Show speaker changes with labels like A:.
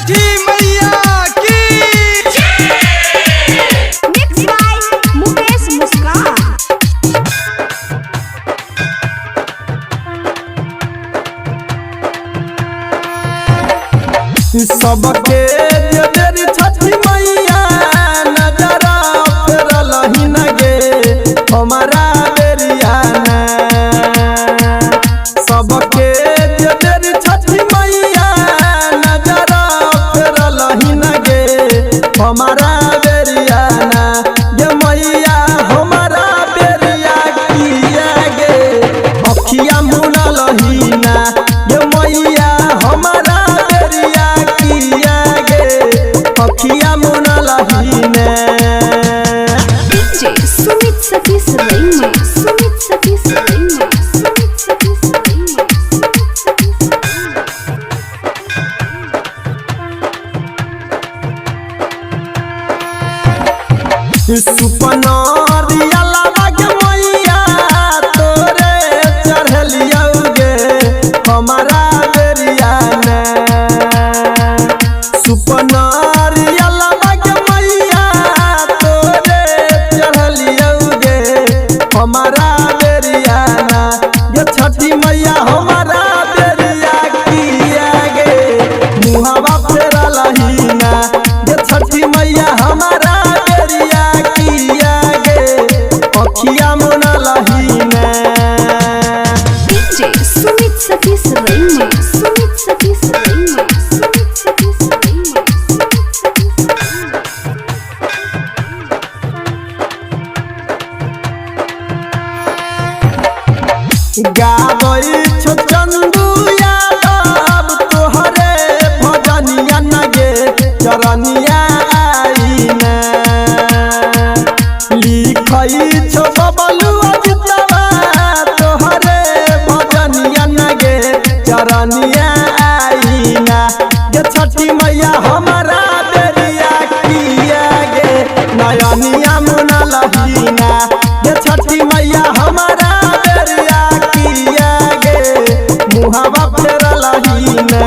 A: छठी मैया की
B: mix by Mukesh मुस्कान।
C: सबके देरी छठी मैया नजरा फेरल ही न गे हमारा बेरिया ने। सबके देरी छठी मैया नजरा फेरल ही न गे हमारा बेरिया ना। ये मैया हमारा बेरिया किया गे अखिया मुनल ही ना। ये मैया हमारा अखिया मुनल ही ने।
B: डीजे सुमित सतीश रैना, सुमित सतीश रैना, सुमित सतीश रैना,
C: सुपनरिया लाग मैया तोरे चढ़लिया गे हमारा बेरिया ने। सुपनरिया लाग मैया तोरे चढ़लिया गे हमारा बेरिया ना। ये छठी मैया हमारा बेरिया किया गे मुहावा फेरल ही ना। ये छठी मैया हमारा बेरिया किया गे अखिया मुनल ही ने।
B: डीजे सुमित सतीश रैना, सुमित सतीश रैना, सुमित सतीश रैना, सुमित सतीश रैना।
C: गावई छो चंदू यादव तोहरे भजनिया नगे चरनिया आई ने। लिखई छो बबलू अजितवा तोहरे भजनिया नगे चरनिया आई ना। ये छठी मैया हमारा बेरिया किया गे नयनिया मुनल ही ना। ये छठी मैया हमारा बेरिया किया गे मुहावा फेरल ही ने।